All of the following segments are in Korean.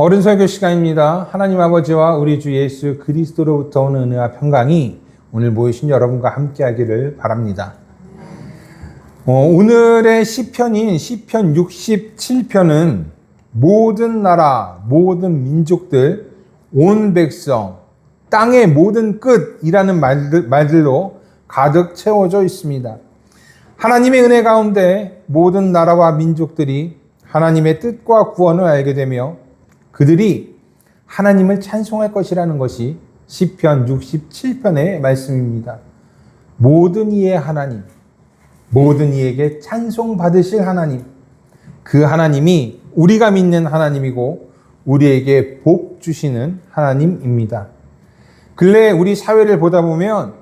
어른 설교 시간입니다. 하나님 아버지와 우리 주 예수 그리스도로부터 오는 은혜와 평강이 오늘 모이신 여러분과 함께 하기를 바랍니다. 오늘의 시편인 시편 67편은 모든 나라, 모든 민족들, 온 백성, 땅의 모든 끝이라는 말들로 가득 채워져 있습니다. 하나님의 은혜 가운데 모든 나라와 민족들이 하나님의 뜻과 구원을 알게 되며 그들이 하나님을 찬송할 것이라는 것이 시편 67편의 말씀입니다. 모든 이의 하나님, 모든 이에게 찬송 받으실 하나님, 그 하나님이 우리가 믿는 하나님이고 우리에게 복 주시는 하나님입니다. 근래 우리 사회를 보다 보면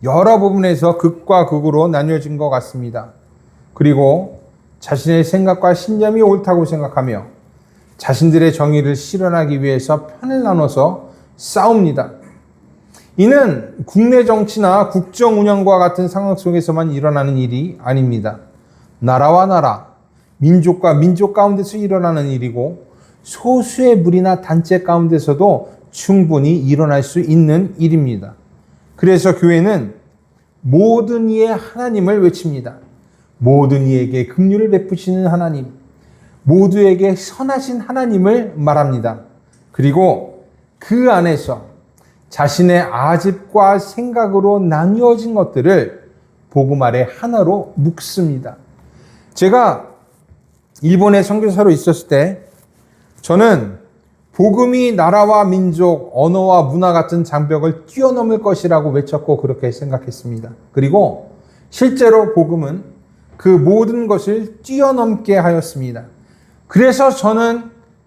여러 부분에서 극과 극으로 나뉘어진 것 같습니다. 그리고 자신의 생각과 신념이 옳다고 생각하며 자신들의 정의를 실현하기 위해서 편을 나눠서 싸웁니다. 이는 국내 정치나 국정 운영과 같은 상황 속에서만 일어나는 일이 아닙니다. 나라와 나라, 민족과 민족 가운데서 일어나는 일이고 소수의 무리나 단체 가운데서도 충분히 일어날 수 있는 일입니다. 그래서 교회는 모든 이의 하나님을 외칩니다. 모든 이에게 긍휼을 베푸시는 하나님, 모두에게 선하신 하나님을 말합니다. 그리고 그 안에서 자신의 아집과 생각으로 나뉘어진 것들을 복음 아래 하나로 묶습니다. 제가 일본에 선교사로 있었을 때 저는 복음이 나라와 민족, 언어와 문화 같은 장벽을 뛰어넘을 것이라고 외쳤고 그렇게 생각했습니다. 그리고 실제로 복음은 그 모든 것을 뛰어넘게 하였습니다. 그래서 저는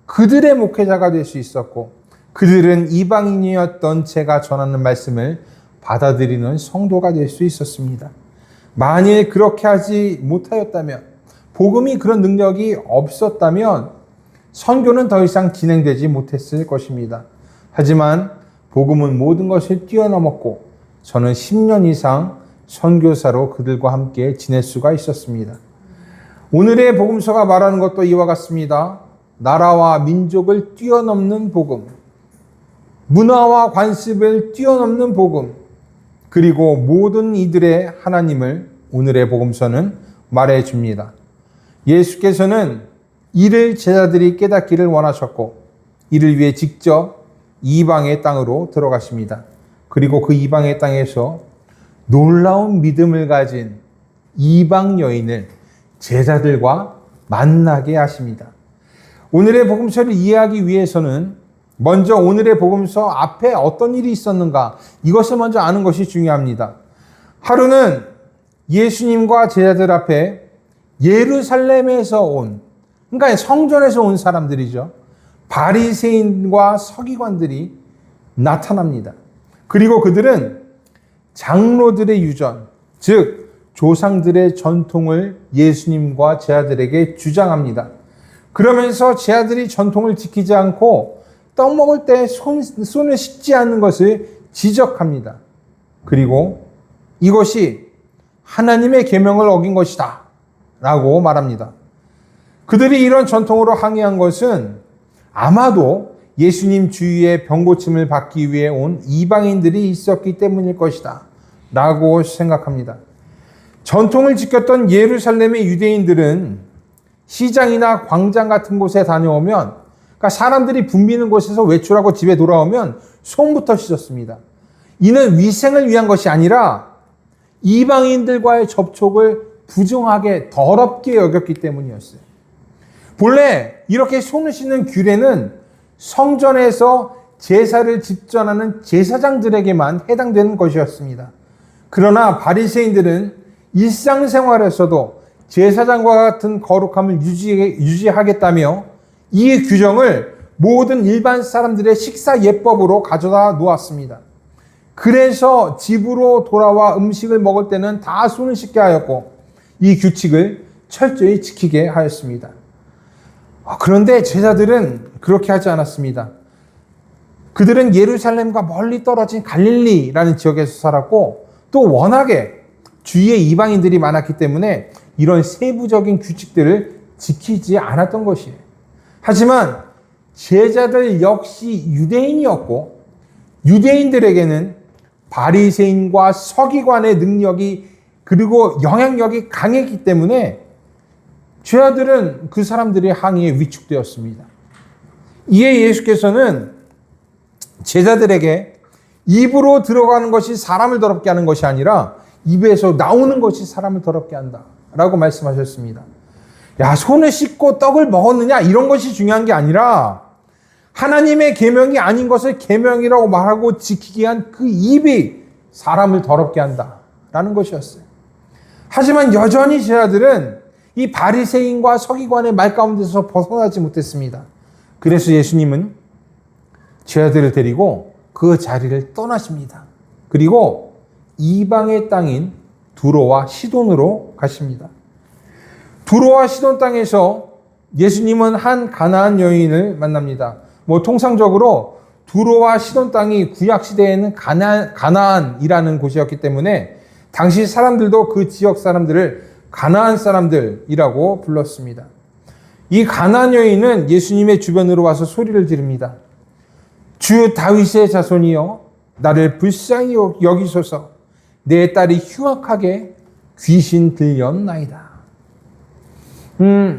그들의 목회자가 될 수 있었고 그들은 이방인이었던 제가 전하는 말씀을 받아들이는 성도가 될 수 있었습니다. 만일 그렇게 하지 못하였다면, 복음이 그런 능력이 없었다면 선교는 더 이상 진행되지 못했을 것입니다. 하지만 복음은 모든 것을 뛰어넘었고 저는 10년 이상 선교사로 그들과 함께 지낼 수가 있었습니다. 오늘의 복음서가 말하는 것도 이와 같습니다. 나라와 민족을 뛰어넘는 복음, 문화와 관습을 뛰어넘는 복음, 그리고 모든 이들의 하나님을 오늘의 복음서는 말해줍니다. 예수께서는 이를 제자들이 깨닫기를 원하셨고 이를 위해 직접 이방의 땅으로 들어가십니다. 그리고 그 이방의 땅에서 놀라운 믿음을 가진 이방 여인을 제자들과 만나게 하십니다. 오늘의 복음서를 이해하기 위해서는 먼저 오늘의 복음서 앞에 어떤 일이 있었는가, 이것을 먼저 아는 것이 중요합니다. 하루는 예수님과 제자들 앞에 예루살렘에서 온, 그러니까 성전에서 온 사람들이죠. 바리새인과 서기관들이 나타납니다. 그리고 그들은 장로들의 유전, 즉 조상들의 전통을 예수님과 제자들에게 주장합니다. 그러면서 제자들이 전통을 지키지 않고 떡 먹을 때 손을 씻지 않는 것을 지적합니다. 그리고 이것이 하나님의 계명을 어긴 것이다 라고 말합니다. 그들이 이런 전통으로 항의한 것은 아마도 예수님 주위에 병고침을 받기 위해 온 이방인들이 있었기 때문일 것이다 라고 생각합니다. 전통을 지켰던 예루살렘의 유대인들은 시장이나 광장 같은 곳에 다녀오면, 그러니까 사람들이 붐비는 곳에서 외출하고 집에 돌아오면 손부터 씻었습니다. 이는 위생을 위한 것이 아니라 이방인들과의 접촉을 부정하게 더럽게 여겼기 때문이었어요. 본래 이렇게 손을 씻는 규례는 성전에서 제사를 집전하는 제사장들에게만 해당되는 것이었습니다. 그러나 바리새인들은 일상생활에서도 제사장과 같은 거룩함을 유지하겠다며 이 규정을 모든 일반 사람들의 식사 예법으로 가져다 놓았습니다. 그래서 집으로 돌아와 음식을 먹을 때는 다 손을 씻게 하였고 이 규칙을 철저히 지키게 하였습니다. 그런데 제자들은 그렇게 하지 않았습니다. 그들은 예루살렘과 멀리 떨어진 갈릴리라는 지역에서 살았고 또 워낙에 주위에 이방인들이 많았기 때문에 이런 세부적인 규칙들을 지키지 않았던 것이에요. 하지만 제자들 역시 유대인이었고 유대인들에게는 바리새인과 서기관의 능력이 그리고 영향력이 강했기 때문에 제자들은 그 사람들의 항의에 위축되었습니다. 이에 예수께서는 제자들에게 입으로 들어가는 것이 사람을 더럽게 하는 것이 아니라 입에서 나오는 것이 사람을 더럽게 한다 라고 말씀하셨습니다. 야, 손을 씻고 떡을 먹었느냐 이런 것이 중요한 게 아니라 하나님의 계명이 아닌 것을 계명이라고 말하고 지키기 위한 그 입이 사람을 더럽게 한다라는 것이었어요. 하지만 여전히 제자들은 이 바리새인과 서기관의 말 가운데서 벗어나지 못했습니다. 그래서 예수님은 제자들을 데리고 그 자리를 떠나십니다. 그리고 이방의 땅인 두로와 시돈으로 가십니다. 두로와 시돈 땅에서 예수님은 한 가나안 여인을 만납니다. 통상적으로 두로와 시돈 땅이 구약 시대에는 가나안이라는 곳이었기 때문에 당시 사람들도 그 지역 사람들을 가나안 사람들이라고 불렀습니다. 이 가나안 여인은 예수님의 주변으로 와서 소리를 지릅니다. 주 다윗의 자손이여 나를 불쌍히 여기소서 내 딸이 흉악하게 귀신 들렸나이다.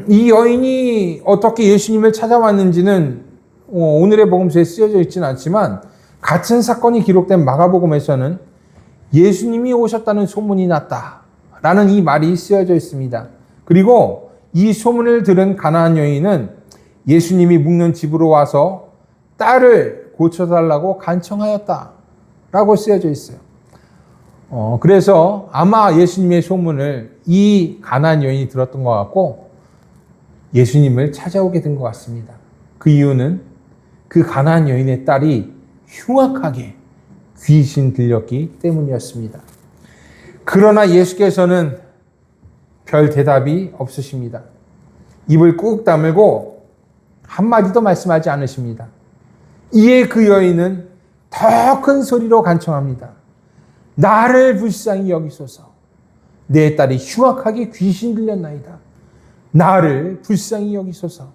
이 여인이 어떻게 예수님을 찾아왔는지는 오늘의 복음서에 쓰여져 있지는 않지만 같은 사건이 기록된 마가복음에서는 예수님이 오셨다는 소문이 났다라는 이 말이 쓰여져 있습니다. 그리고 이 소문을 들은 가나안 여인은 예수님이 묵는 집으로 와서 딸을 고쳐달라고 간청하였다라고 쓰여져 있어요. 그래서 아마 예수님의 소문을 이 가나안 여인이 들었던 것 같고 예수님을 찾아오게 된 것 같습니다. 그 이유는 그 가나안 여인의 딸이 흉악하게 귀신 들렸기 때문이었습니다. 그러나 예수께서는 별 대답이 없으십니다. 입을 꾹 다물고 한마디도 말씀하지 않으십니다. 이에 그 여인은 더 큰 소리로 간청합니다. 나를 불쌍히 여기소서. 내 딸이 흉악하게 귀신 들렸나이다. 나를 불쌍히 여기소서.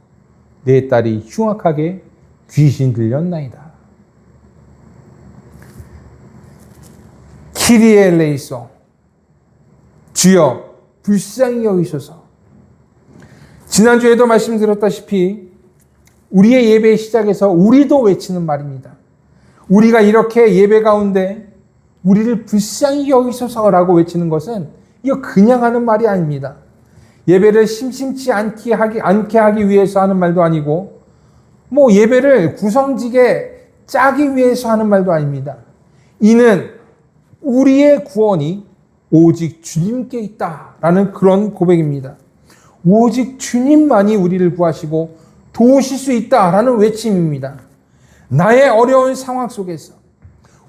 내 딸이 흉악하게 귀신 들렸나이다. 키리에 엘레이소. 주여 불쌍히 여기소서. 지난주에도 말씀드렸다시피 우리의 예배의 시작에서 우리도 외치는 말입니다. 우리가 이렇게 예배 가운데 우리를 불쌍히 여기소서라고 외치는 것은 이거 그냥 하는 말이 아닙니다. 예배를 심심치 않게 하기 위해서 하는 말도 아니고 예배를 구성지게 짜기 위해서 하는 말도 아닙니다. 이는 우리의 구원이 오직 주님께 있다라는 그런 고백입니다. 오직 주님만이 우리를 구하시고 도우실 수 있다라는 외침입니다. 나의 어려운 상황 속에서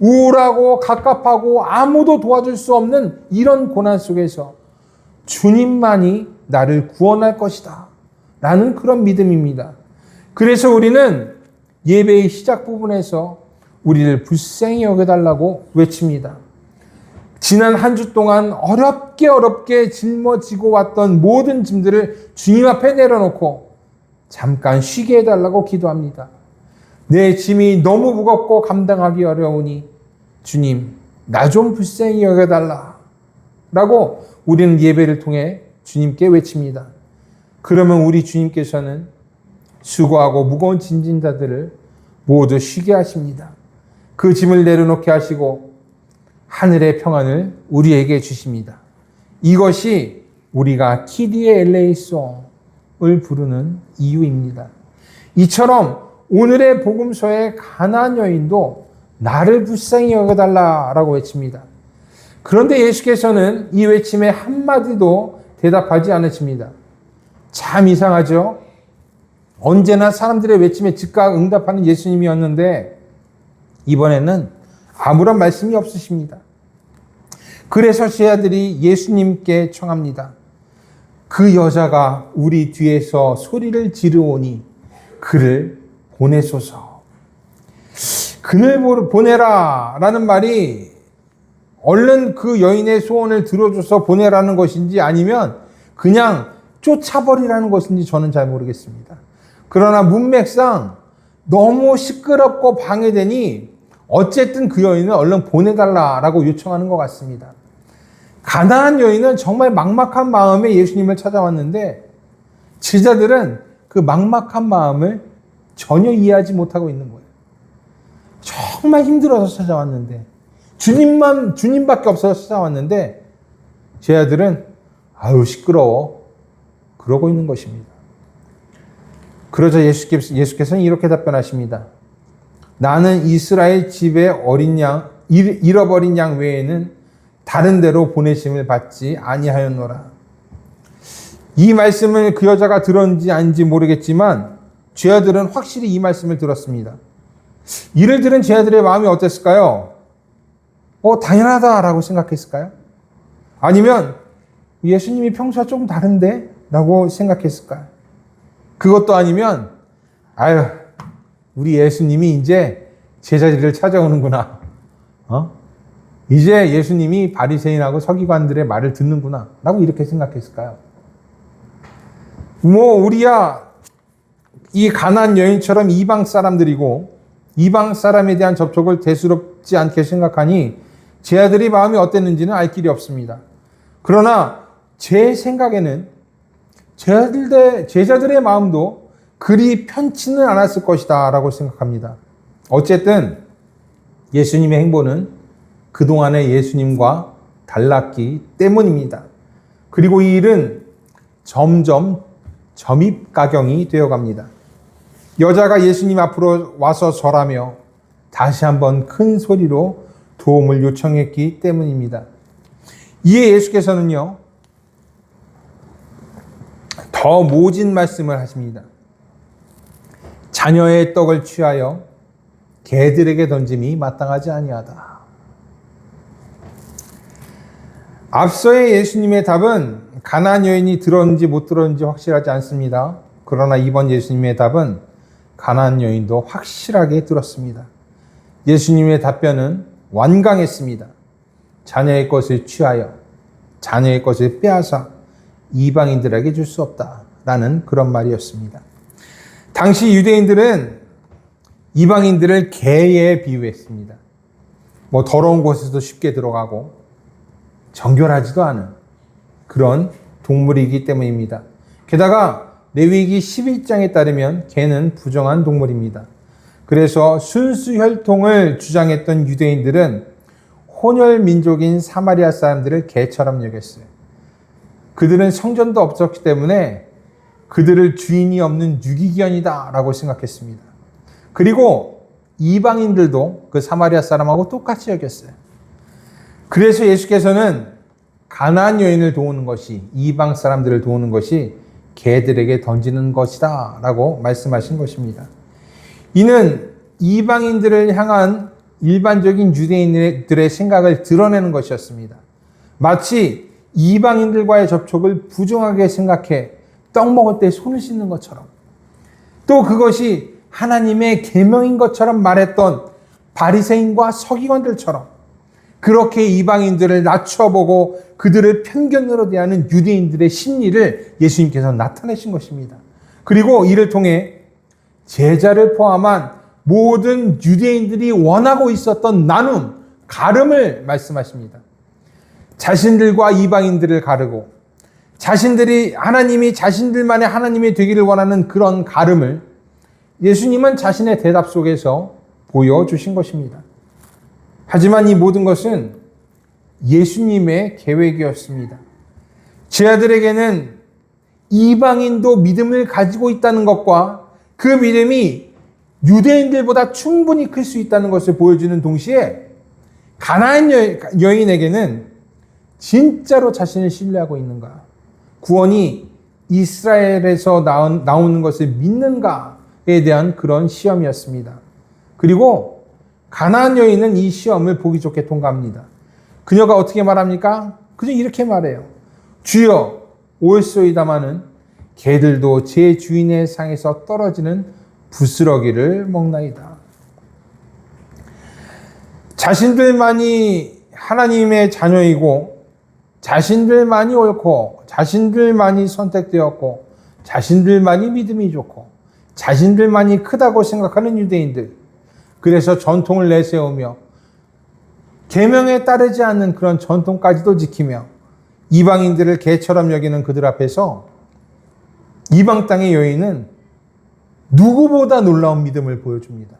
우울하고 갑갑하고 아무도 도와줄 수 없는 이런 고난 속에서 주님만이 나를 구원할 것이다 라는 그런 믿음입니다. 그래서 우리는 예배의 시작 부분에서 우리를 불쌍히 여겨달라고 외칩니다. 지난 한 주 동안 어렵게 짊어지고 왔던 모든 짐들을 주님 앞에 내려놓고 잠깐 쉬게 해달라고 기도합니다. 내 짐이 너무 무겁고 감당하기 어려우니 주님, 나 좀 불쌍히 여겨달라 라고 우리는 예배를 통해 주님께 외칩니다. 그러면 우리 주님께서는 수고하고 무거운 짐진자들을 모두 쉬게 하십니다. 그 짐을 내려놓게 하시고 하늘의 평안을 우리에게 주십니다. 이것이 우리가 키리에 엘레이소를 부르는 이유입니다. 이처럼 오늘의 복음서의 가나안 여인도 나를 불쌍히 여겨달라라고 외칩니다. 그런데 예수께서는 이 외침에 한마디도 대답하지 않으십니다. 참 이상하죠? 언제나 사람들의 외침에 즉각 응답하는 예수님이었는데 이번에는 아무런 말씀이 없으십니다. 그래서 제자들이 예수님께 청합니다. 그 여자가 우리 뒤에서 소리를 지르오니 그를 보내소서. 그를 보내라 라는 말이 얼른 그 여인의 소원을 들어줘서 보내라는 것인지 아니면 그냥 쫓아버리라는 것인지 저는 잘 모르겠습니다. 그러나 문맥상 너무 시끄럽고 방해되니 어쨌든 그 여인을 얼른 보내달라라고 요청하는 것 같습니다. 가나안 여인은 정말 막막한 마음에 예수님을 찾아왔는데 제자들은 그 막막한 마음을 전혀 이해하지 못하고 있는 거예요. 정말 힘들어서 찾아왔는데 주님밖에 없어서 찾아왔는데 제자들은 아유 시끄러워 그러고 있는 것입니다. 그러자 예수께서는 이렇게 답변하십니다. 나는 이스라엘 집에 잃어버린 양 외에는 다른 데로 보내심을 받지 아니하였노라. 이 말씀을 그 여자가 들었는지 아닌지 모르겠지만 제자들은 확실히 이 말씀을 들었습니다. 이를 들은 제자들의 마음이 어땠을까요? 당연하다라고 생각했을까요? 아니면 예수님이 평소와 조금 다른데? 라고 생각했을까요? 그것도 아니면 아유 우리 예수님이 이제 제자들을 찾아오는구나. 이제 예수님이 바리새인하고 서기관들의 말을 듣는구나. 라고 이렇게 생각했을까요? 우리야 이 가나안 여인처럼 이방 사람들이고 이방 사람에 대한 접촉을 대수롭지 않게 생각하니 제자들의 마음이 어땠는지는 알 길이 없습니다. 그러나 제 생각에는 제자들의 마음도 그리 편치는 않았을 것이다 라고 생각합니다. 어쨌든 예수님의 행보는 그동안의 예수님과 달랐기 때문입니다. 그리고 이 일은 점점 점입가경이 되어갑니다. 여자가 예수님 앞으로 와서 절하며 다시 한번 큰 소리로 도움을 요청했기 때문입니다. 이에 예수께서는요, 더 모진 말씀을 하십니다. 자녀의 떡을 취하여 개들에게 던짐이 마땅하지 아니하다. 앞서의 예수님의 답은 가나안 여인이 들었는지 못 들었는지 확실하지 않습니다. 그러나 이번 예수님의 답은 가나안 여인도 확실하게 들었습니다. 예수님의 답변은 완강했습니다. 자녀의 것을 취하여 자녀의 것을 빼앗아 이방인들에게 줄 수 없다라는 그런 말이었습니다. 당시 유대인들은 이방인들을 개에 비유했습니다. 더러운 곳에도 쉽게 들어가고 정결하지도 않은 그런 동물이기 때문입니다. 게다가 레위기 11장에 따르면 개는 부정한 동물입니다. 그래서 순수 혈통을 주장했던 유대인들은 혼혈 민족인 사마리아 사람들을 개처럼 여겼어요. 그들은 성전도 없었기 때문에 그들을 주인이 없는 유기견이다 라고 생각했습니다. 그리고 이방인들도 그 사마리아 사람하고 똑같이 여겼어요. 그래서 예수께서는 가나안 여인을 도우는 것이, 이방 사람들을 도우는 것이 개들에게 던지는 것이다 라고 말씀하신 것입니다. 이는 이방인들을 향한 일반적인 유대인들의 생각을 드러내는 것이었습니다. 마치 이방인들과의 접촉을 부정하게 생각해 떡 먹을 때 손을 씻는 것처럼, 또 그것이 하나님의 계명인 것처럼 말했던 바리새인과 서기관들처럼 그렇게 이방인들을 낮춰보고 그들을 편견으로 대하는 유대인들의 심리를 예수님께서 나타내신 것입니다. 그리고 이를 통해 제자를 포함한 모든 유대인들이 원하고 있었던 나눔, 가름을 말씀하십니다. 자신들과 이방인들을 가르고 하나님이 자신들만의 하나님이 되기를 원하는 그런 가름을 예수님은 자신의 대답 속에서 보여주신 것입니다. 하지만 이 모든 것은 예수님의 계획이었습니다. 제자들에게는 이방인도 믿음을 가지고 있다는 것과 그 믿음이 유대인들보다 충분히 클 수 있다는 것을 보여주는 동시에 가나안 여인에게는 진짜로 자신을 신뢰하고 있는가, 구원이 이스라엘에서 나오는 것을 믿는가에 대한 그런 시험이었습니다. 그리고 가나안 여인은 이 시험을 보기 좋게 통과합니다. 그녀가 어떻게 말합니까? 그저 이렇게 말해요. 주여, 올소이다마는 개들도 제 주인의 상에서 떨어지는 부스러기를 먹나이다. 자신들만이 하나님의 자녀이고 자신들만이 옳고 자신들만이 선택되었고 자신들만이 믿음이 좋고 자신들만이 크다고 생각하는 유대인들, 그래서 전통을 내세우며 계명에 따르지 않는 그런 전통까지도 지키며 이방인들을 개처럼 여기는 그들 앞에서 이방 땅의 여인은 누구보다 놀라운 믿음을 보여줍니다.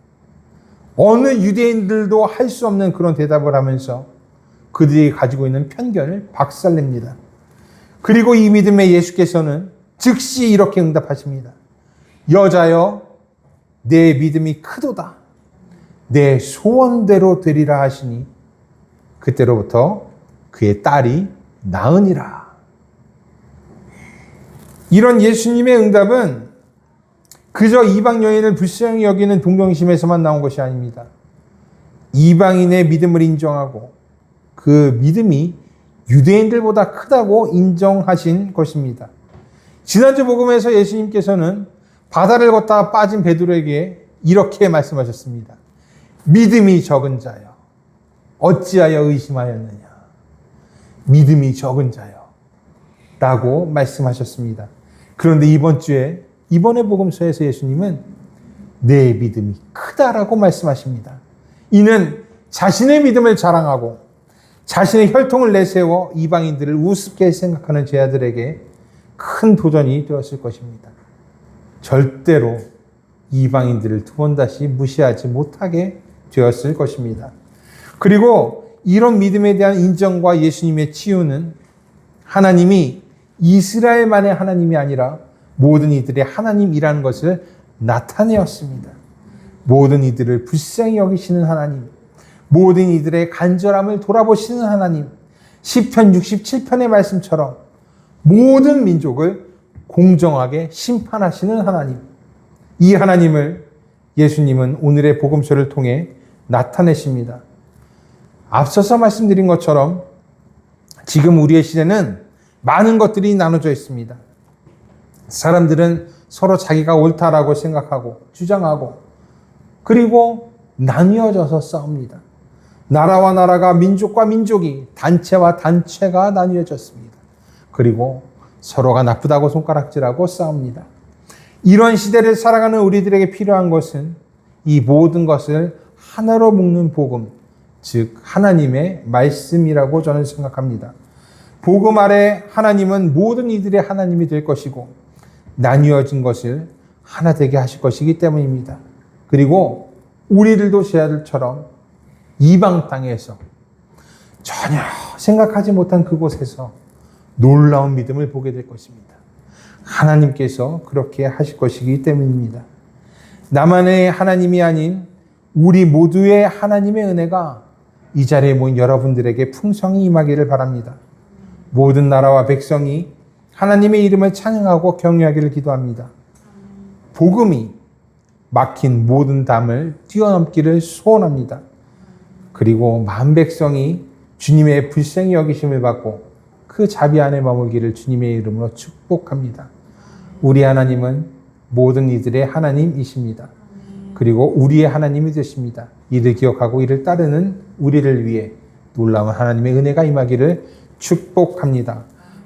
어느 유대인들도 할 수 없는 그런 대답을 하면서 그들이 가지고 있는 편견을 박살냅니다. 그리고 이 믿음에 예수께서는 즉시 이렇게 응답하십니다. 여자여, 내 믿음이 크도다. 내 소원대로 되리라 하시니 그때로부터 그의 딸이 나으니라. 이런 예수님의 응답은 그저 이방 여인을 불쌍히 여기는 동정심에서만 나온 것이 아닙니다. 이방인의 믿음을 인정하고 그 믿음이 유대인들보다 크다고 인정하신 것입니다. 지난주 복음에서 예수님께서는 바다를 걷다가 빠진 베드로에게 이렇게 말씀하셨습니다. 믿음이 적은 자여, 어찌하여 의심하였느냐. 믿음이 적은 자여 라고 말씀하셨습니다. 그런데 이번의 복음서에서 예수님은 내 믿음이 크다라고 말씀하십니다. 이는 자신의 믿음을 자랑하고 자신의 혈통을 내세워 이방인들을 우습게 생각하는 제자들에게 큰 도전이 되었을 것입니다. 절대로 이방인들을 두 번 다시 무시하지 못하게 되었을 것입니다. 그리고 이런 믿음에 대한 인정과 예수님의 치유는 하나님이 이스라엘만의 하나님이 아니라 모든 이들의 하나님이라는 것을 나타내었습니다. 모든 이들을 불쌍히 여기시는 하나님, 모든 이들의 간절함을 돌아보시는 하나님, 시편 67편의 말씀처럼 모든 민족을 공정하게 심판하시는 하나님, 이 하나님을 예수님은 오늘의 복음서를 통해 나타내십니다. 앞서서 말씀드린 것처럼 지금 우리의 시대는 많은 것들이 나눠져 있습니다. 사람들은 서로 자기가 옳다라고 생각하고 주장하고 그리고 나뉘어져서 싸웁니다. 나라와 나라가, 민족과 민족이, 단체와 단체가 나뉘어졌습니다. 그리고 서로가 나쁘다고 손가락질하고 싸웁니다. 이런 시대를 살아가는 우리들에게 필요한 것은 이 모든 것을 하나로 묶는 복음, 즉 하나님의 말씀이라고 저는 생각합니다. 복음 아래 하나님은 모든 이들의 하나님이 될 것이고 나뉘어진 것을 하나 되게 하실 것이기 때문입니다. 그리고 우리들도 제자들처럼 이방 땅에서 전혀 생각하지 못한 그곳에서 놀라운 믿음을 보게 될 것입니다. 하나님께서 그렇게 하실 것이기 때문입니다. 나만의 하나님이 아닌 우리 모두의 하나님의 은혜가 이 자리에 모인 여러분들에게 풍성히 임하기를 바랍니다. 모든 나라와 백성이 하나님의 이름을 찬양하고 경외하기를 기도합니다. 복음이 막힌 모든 담을 뛰어넘기를 소원합니다. 그리고 만 백성이 주님의 불쌍히 여기심을 받고 그 자비 안에 머물기를 주님의 이름으로 축복합니다. 우리 하나님은 모든 이들의 하나님이십니다. 그리고 우리의 하나님이 되십니다. 이를 기억하고 이를 따르는 우리를 위해 놀라운 하나님의 은혜가 임하기를 축복합니다.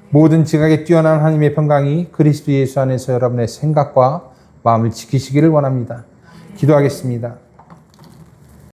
모든 지각에 뛰어난 하나님의 평강이 그리스도 예수 안에서 여러분의 생각과 마음을 지키시기를 원합니다. 기도하겠습니다.